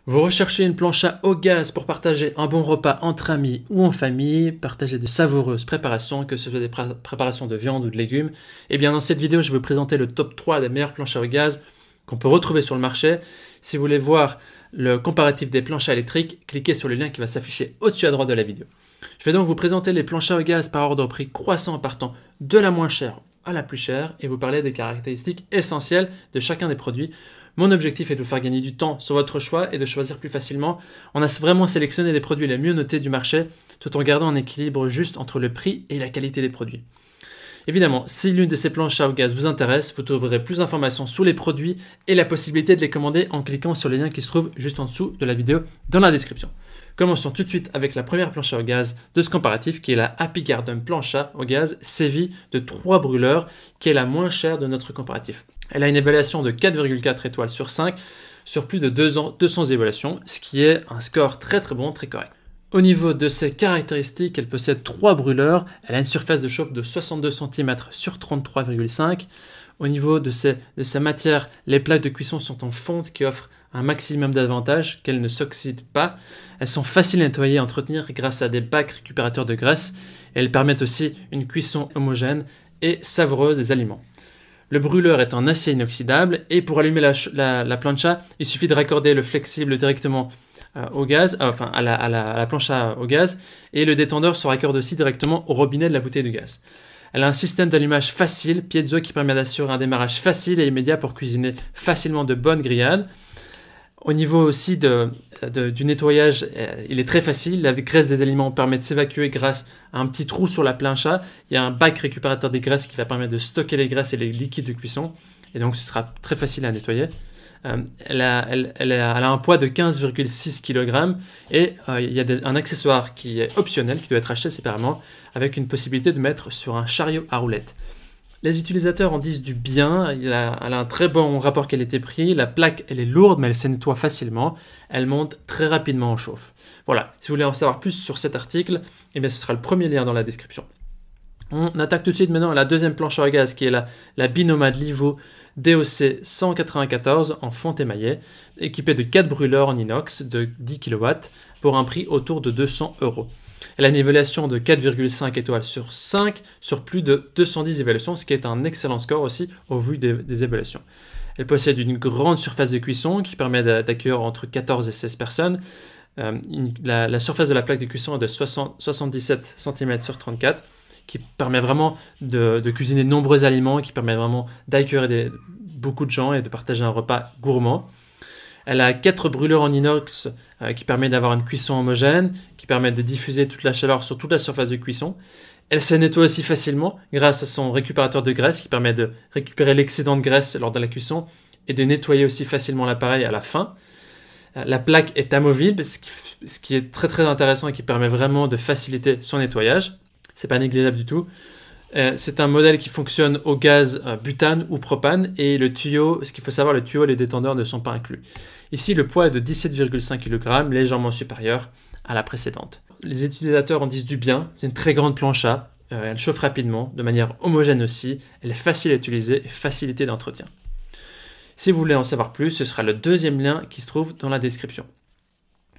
Vous recherchez une plancha au gaz pour partager un bon repas entre amis ou en famille, partager de savoureuses préparations, que ce soit des préparations de viande ou de légumes. Et bien dans cette vidéo, je vais vous présenter le top 3 des meilleures planchas au gaz qu'on peut retrouver sur le marché. Si vous voulez voir le comparatif des planchas électriques, cliquez sur le lien qui va s'afficher au-dessus à droite de la vidéo. Je vais donc vous présenter les planchas au gaz par ordre de prix croissant en partant de la moins chère à la plus chère et vous parler des caractéristiques essentielles de chacun des produits. Mon objectif est de vous faire gagner du temps sur votre choix et de choisir plus facilement. On a vraiment sélectionné les produits les mieux notés du marché tout en gardant un équilibre juste entre le prix et la qualité des produits. Évidemment, si l'une de ces planchas au gaz vous intéresse, vous trouverez plus d'informations sur les produits et la possibilité de les commander en cliquant sur les liens qui se trouvent juste en dessous de la vidéo dans la description. Commençons tout de suite avec la première plancha au gaz de ce comparatif qui est la Happy Garden plancha au gaz Sevi de 3 brûleurs qui est la moins chère de notre comparatif. Elle a une évaluation de 4,4 étoiles sur 5 sur plus de 200 évaluations, ce qui est un score très bon, très correct. Au niveau de ses caractéristiques, elle possède 3 brûleurs, elle a une surface de chauffe de 62 cm sur 33,5. Au niveau de sa matière, les plaques de cuisson sont en fonte qui offrent un maximum d'avantages, qu'elles ne s'oxydent pas. Elles sont faciles à nettoyer et à entretenir grâce à des bacs récupérateurs de graisse. Et elles permettent aussi une cuisson homogène et savoureuse des aliments. Le brûleur est en acier inoxydable et pour allumer la plancha, il suffit de raccorder le flexible directement au gaz, à la plancha au gaz et le détendeur se raccorde aussi directement au robinet de la bouteille de gaz. Elle a un système d'allumage facile, piezo, qui permet d'assurer un démarrage facile et immédiat pour cuisiner facilement de bonnes grillades. Au niveau aussi du nettoyage, il est très facile. La graisse des aliments permet de s'évacuer grâce à un petit trou sur la plancha. Il y a un bac récupérateur des graisses qui va permettre de stocker les graisses et les liquides de cuisson. Et donc, ce sera très facile à nettoyer. Elle a un poids de 15,6 kg et il y a un accessoire qui est optionnel, qui doit être acheté séparément, avec une possibilité de mettre sur un chariot à roulettes. Les utilisateurs en disent du bien, elle a un très bon rapport qualité-prix, la plaque elle est lourde mais elle se nettoie facilement, elle monte très rapidement en chauffe. Voilà, si vous voulez en savoir plus sur cet article, eh bien, ce sera le premier lien dans la description. On attaque tout de suite maintenant à la deuxième planche à gaz qui est la Binomad Livo DOC 194 en fonte émaillée, équipée de 4 brûleurs en inox de 10 kW pour un prix autour de 200 €. Elle a une évaluation de 4,5 étoiles sur 5 sur plus de 210 évaluations, ce qui est un excellent score aussi au vu des évaluations. Elle possède une grande surface de cuisson qui permet d'accueillir entre 14 et 16 personnes. La surface de la plaque de cuisson est de 77 cm sur 34, qui permet vraiment de cuisiner de nombreux aliments, qui permet vraiment d'accueillir beaucoup de gens et de partager un repas gourmand. Elle a 4 brûleurs en inox qui permettent d'avoir une cuisson homogène, qui permettent de diffuser toute la chaleur sur toute la surface de cuisson. Elle se nettoie aussi facilement grâce à son récupérateur de graisse qui permet de récupérer l'excédent de graisse lors de la cuisson et de nettoyer aussi facilement l'appareil à la fin. La plaque est amovible, ce qui est très intéressant et qui permet vraiment de faciliter son nettoyage. C'est pas négligeable du tout. C'est un modèle qui fonctionne au gaz butane ou propane et le tuyau, ce qu'il faut savoir, le tuyau et les détendeurs ne sont pas inclus. Ici, le poids est de 17,5 kg, légèrement supérieur à la précédente. Les utilisateurs en disent du bien, c'est une très grande plancha, elle chauffe rapidement, de manière homogène aussi, elle est facile à utiliser et facilité d'entretien. Si vous voulez en savoir plus, ce sera le deuxième lien qui se trouve dans la description.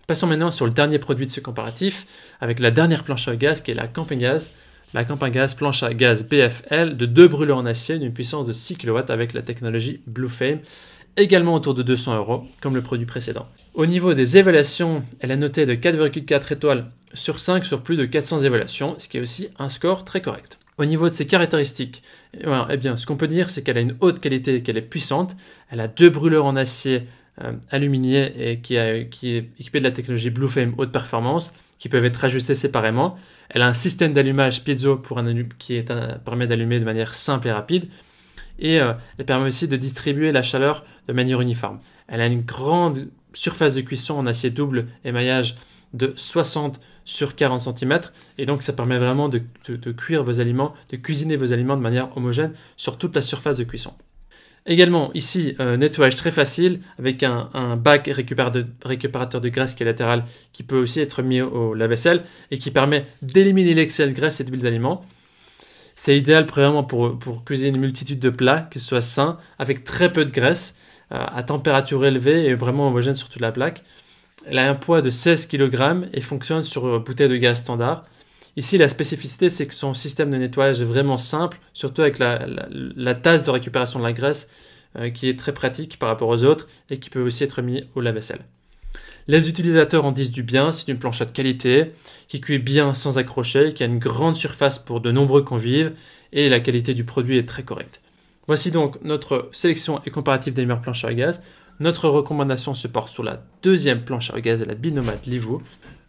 Passons maintenant sur le dernier produit de ce comparatif, avec la dernière plancha au gaz qui est la Campingaz. La Campingaz plancha gaz BFL de 2 brûleurs en acier d'une puissance de 6 kW avec la technologie Bluefame, également autour de 200 € comme le produit précédent. Au niveau des évaluations, elle est notée de 4,4 étoiles sur 5 sur plus de 400 évaluations, ce qui est aussi un score très correct. Au niveau de ses caractéristiques, eh bien, ce qu'on peut dire c'est qu'elle a une haute qualité, qu'elle est puissante, elle a 2 brûleurs en acier aluminié et qui est équipé de la technologie Bluefame haute performance qui peuvent être ajustés séparément. Elle a un système d'allumage piezo qui permet d'allumer de manière simple et rapide et elle permet aussi de distribuer la chaleur de manière uniforme. Elle a une grande surface de cuisson en acier double émaillage de 60 sur 40 cm et donc ça permet vraiment de cuire vos aliments, de cuisiner vos aliments de manière homogène sur toute la surface de cuisson. Également, ici, nettoyage très facile avec un bac récupérateur de graisse qui est latéral qui peut aussi être mis au lave-vaisselle et qui permet d'éliminer l'excès de graisse et d'huile d'aliments. C'est idéal vraiment pour cuisiner une multitude de plats, que ce soit sain, avec très peu de graisse, à température élevée et vraiment homogène sur toute la plaque. Elle a un poids de 16 kg et fonctionne sur bouteille de gaz standard. Ici, la spécificité, c'est que son système de nettoyage est vraiment simple, surtout avec la tasse de récupération de la graisse qui est très pratique par rapport aux autres et qui peut aussi être mis au lave-vaisselle. Les utilisateurs en disent du bien, c'est une plancha de qualité, qui cuit bien sans accrocher, qui a une grande surface pour de nombreux convives et la qualité du produit est très correcte. Voici donc notre sélection et comparative des meilleures planches à gaz. Notre recommandation se porte sur la deuxième planche à gaz, la Binomad Livoo.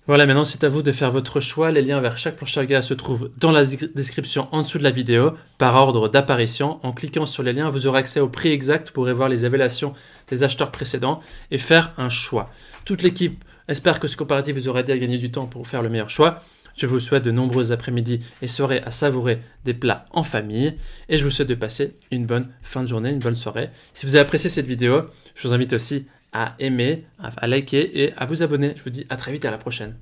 Voilà, maintenant c'est à vous de faire votre choix. Les liens vers chaque planche à gaz se trouvent dans la description en dessous de la vidéo, par ordre d'apparition. En cliquant sur les liens, vous aurez accès au prix exact, vous pourrez voir les évaluations des acheteurs précédents et faire un choix. Toute l'équipe espère que ce comparatif vous aura aidé à gagner du temps pour faire le meilleur choix. Je vous souhaite de nombreux après-midi et soirées à savourer des plats en famille. Et je vous souhaite de passer une bonne fin de journée, une bonne soirée. Si vous avez apprécié cette vidéo, je vous invite aussi à aimer, à liker et à vous abonner. Je vous dis à très vite et à la prochaine.